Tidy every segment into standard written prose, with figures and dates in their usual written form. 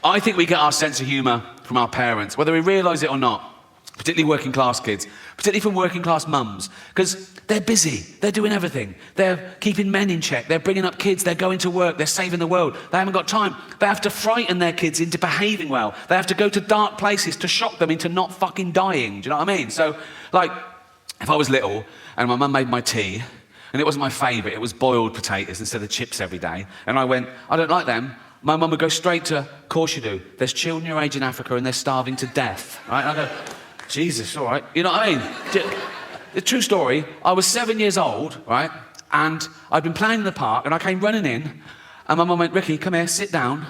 I think we get our sense of humour from our parents, whether we realise it or not, particularly working class kids, particularly from working class mums, because they're busy, they're doing everything. They're keeping men in check, they're bringing up kids, they're going to work, they're saving the world. They haven't got time. They have to frighten their kids into behaving well. They have to go to dark places to shock them into not fucking dying. Do you know what I mean? So, like, if I was little and my mum made my tea, and it wasn't my favourite, it was boiled potatoes instead of chips every day, and I went, I don't like them, my mum would go straight to, of course you do. There's children your age in Africa and they're starving to death. Right? And I go, Jesus, all right. You know what I mean? The true story, I was 7 years old, right? And I'd been playing in the park and I came running in and my mum went, Ricky, come here, sit down.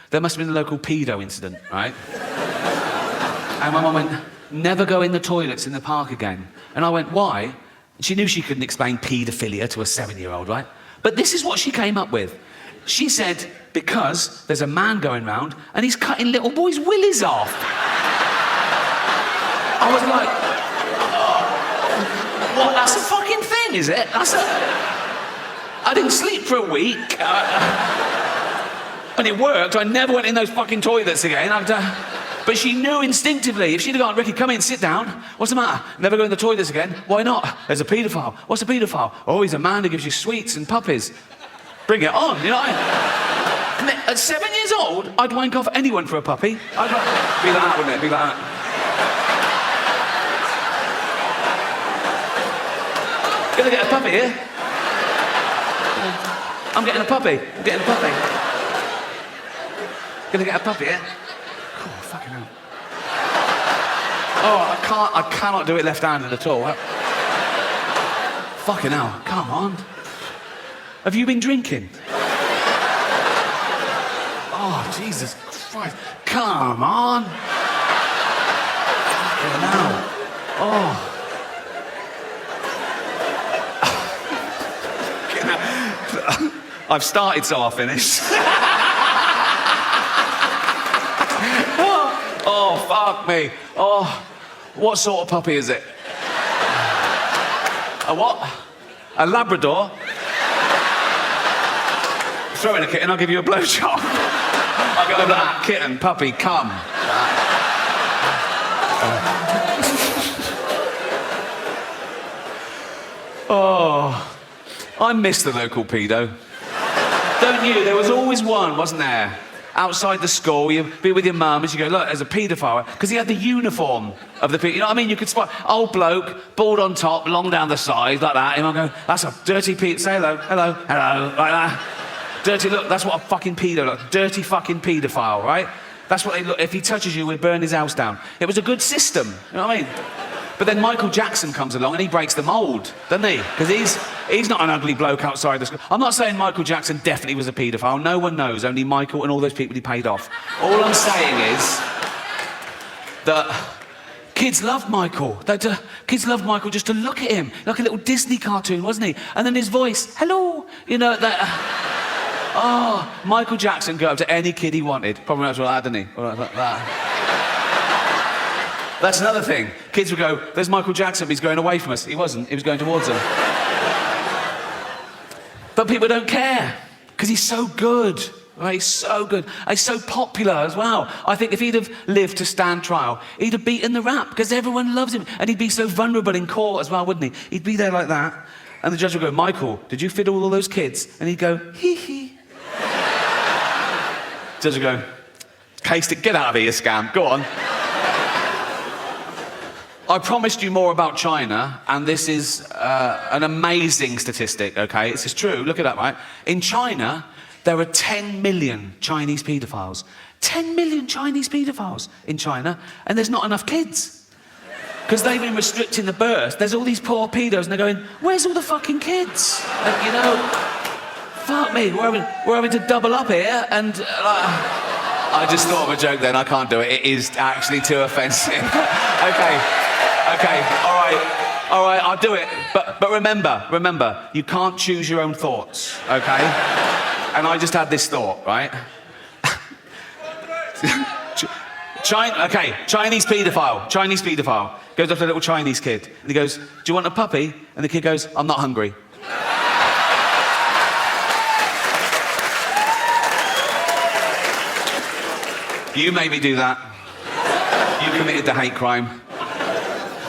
There must have been a local pedo incident, right? And my mum went, never go in the toilets in the park again. And I went, why? And she knew she couldn't explain paedophilia to a 7-year-old, right? But this is what she came up with. She said, because there's a man going round and he's cutting little boys' willies off. I was like, oh, what? That's a fucking thing, is it? I didn't sleep for a week. And it worked. I never went in those fucking toilets again. But she knew instinctively. If she'd have gone, Ricky, come in, sit down. What's the matter? Never go in the toilets again. Why not? There's a paedophile. What's a paedophile? Oh, he's a man who gives you sweets and puppies. Bring it on, you know what I mean? At 7 years old, I'd wank off anyone for a puppy. I'd like, be like that, wouldn't it? Be like that. Gonna get a puppy here? I'm getting a puppy. I'm getting a puppy. Gonna get a puppy here? Oh, fucking hell. Oh, I cannot do it left-handed at all. Fucking hell, come on. Have you been drinking? Oh, Jesus Christ. Come on. Fucking hell. Oh. I've started, so I'll finish. Oh, fuck me. Oh, what sort of puppy is it? A what? A Labrador? Throw in a kitten, I'll give you a blowjob. I'll go over that kitten, puppy, come. Oh, I miss the local pedo. Don't you? There was always one, wasn't there? Outside the school, you'd be with your mum and she'd go, look, there's a paedophile. Because he had the uniform of the pedo. You know what I mean? You could spot, old bloke, bald on top, long down the side, like that. And I'll go, that's a dirty pedo. Say hello, hello, hello, like that. Dirty, look, that's what a fucking pedo looks. Dirty fucking paedophile, right? That's what they look. If he touches you, we'll burn his house down. It was a good system, you know what I mean? But then Michael Jackson comes along and he breaks the mould, doesn't he? Because he's not an ugly bloke outside the school. I'm not saying Michael Jackson definitely was a paedophile. No one knows, only Michael and all those people he paid off. All I'm saying is that kids loved Michael. Kids loved Michael just to look at him, like a little Disney cartoon, wasn't he? And then his voice, hello, you know, that... Oh, Michael Jackson go up to any kid he wanted. Probably not like that, didn't he? Or like that. That's another thing. Kids would go, there's Michael Jackson, but he's going away from us. He wasn't, he was going towards them. But people don't care, because he's so good. Right? He's so good. He's so popular as well. I think if he'd have lived to stand trial, he'd have beaten the rap, because everyone loves him. And he'd be so vulnerable in court as well, wouldn't he? He'd be there like that. And the judge would go, Michael, did you fiddle all those kids? And he'd go, hee hee. Judge would go, case it, get out of here, you scam. Go on. I promised you more about China, and this is an amazing statistic, okay? This is true, look it up, right? In China, there are 10 million Chinese paedophiles. 10 million Chinese paedophiles in China, and there's not enough kids. Because they've been restricting the birth. There's all these poor pedos, and they're going, where's all the fucking kids? And, you know, fuck me, we're having to double up here, and... I just thought of a joke then, I can't do it. It is actually too offensive. Okay, all right, I'll do it. But remember, you can't choose your own thoughts, okay? And I just had this thought, right? Chinese paedophile. Goes up to a little Chinese kid, and he goes, do you want a puppy? And the kid goes, I'm not hungry. You made me do that. You committed the hate crime.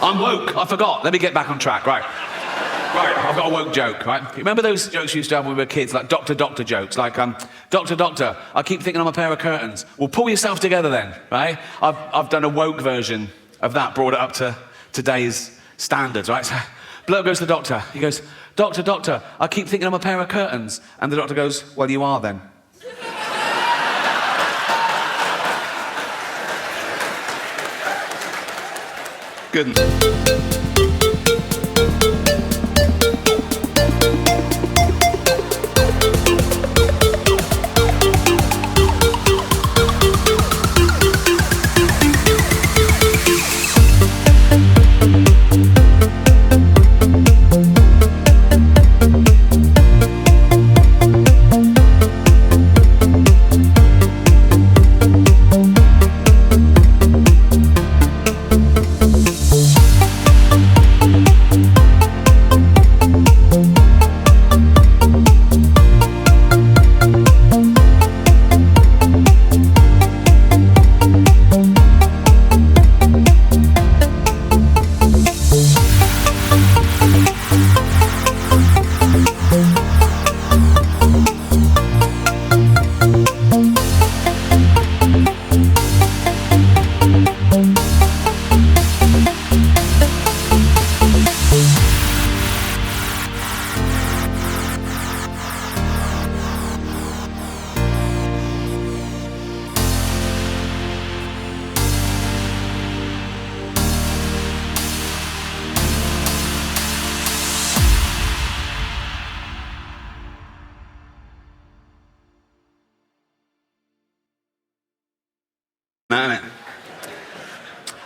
I'm woke, I forgot. Let me get back on track, right. Right, I've got a woke joke, right? You remember those jokes we used to have when we were kids, like doctor jokes, like, doctor, I keep thinking I'm a pair of curtains. Well, pull yourself together then, right? I've done a woke version of that, brought it up to today's standards, right? So, bloke goes to the doctor, he goes, doctor, I keep thinking I'm a pair of curtains. And the doctor goes, well, you are then. Good.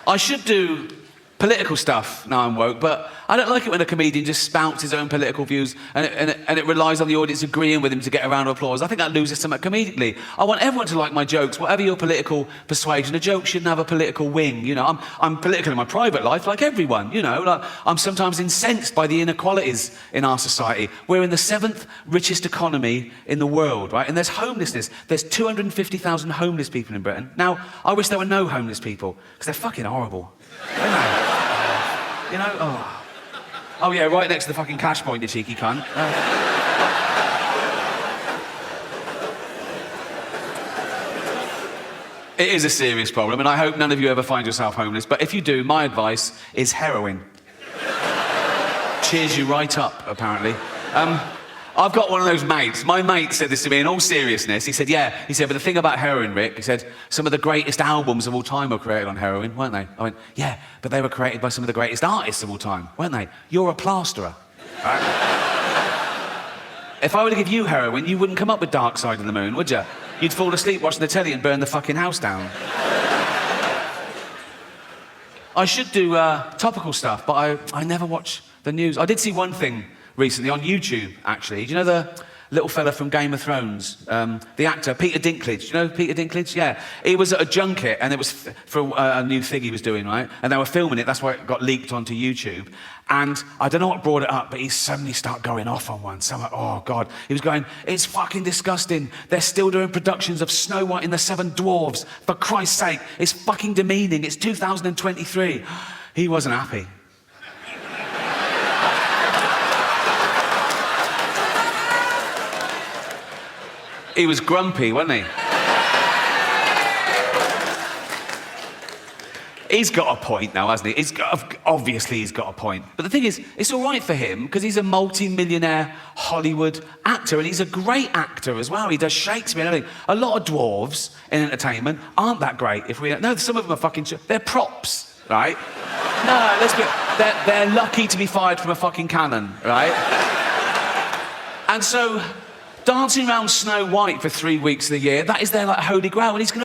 I should do political stuff now I'm woke, but I don't like it when a comedian just spouts his own political views and it relies on the audience agreeing with him to get a round of applause. I think that loses something comedically. I want everyone to like my jokes, whatever your political persuasion. A joke shouldn't have a political wing, you know. I'm political in my private life, like everyone, you know. Like, I'm sometimes incensed by the inequalities in our society. We're in the 7th richest economy in the world, right? And there's homelessness. There's 250,000 homeless people in Britain. Now, I wish there were no homeless people, because they're fucking horrible. Aren't they? You know, oh yeah, right next to the fucking cash point, you cheeky cunt. It is a serious problem, and I hope none of you ever find yourself homeless, but if you do, my advice is heroin. Cheers you right up, apparently. I've got one of those mates. My mate said this to me in all seriousness. He said, but the thing about heroin, Rick, he said, some of the greatest albums of all time were created on heroin, weren't they? I went, yeah, but they were created by some of the greatest artists of all time, weren't they? You're a plasterer. Right? If I were to give you heroin, you wouldn't come up with Dark Side of the Moon, would you? You'd fall asleep watching the telly and burn the fucking house down. I should do topical stuff, but I never watch the news. I did see one thing recently on YouTube, actually. Do you know the little fella from Game of Thrones? The actor, Peter Dinklage. Do you know Peter Dinklage? Yeah. He was at a junket, and it was for a new thing he was doing, right? And they were filming it. That's why it got leaked onto YouTube. And I don't know what brought it up, but he suddenly started going off on one. So I'm like, oh, God. He was going, it's fucking disgusting. They're still doing productions of Snow White and the Seven Dwarfs. For Christ's sake, it's fucking demeaning. It's 2023. He wasn't happy. He was grumpy, wasn't he? He's got a point now, hasn't he? Obviously he's got a point. But the thing is, it's all right for him, because he's a multi-millionaire Hollywood actor, and he's a great actor as well. He does Shakespeare and everything. A lot of dwarves in entertainment aren't that great. No, some of them are fucking... They're props, right? No, let's be... They're lucky to be fired from a fucking cannon, right? And so... dancing around Snow White for 3 weeks of the year, that is their, like, holy grail, and he's going to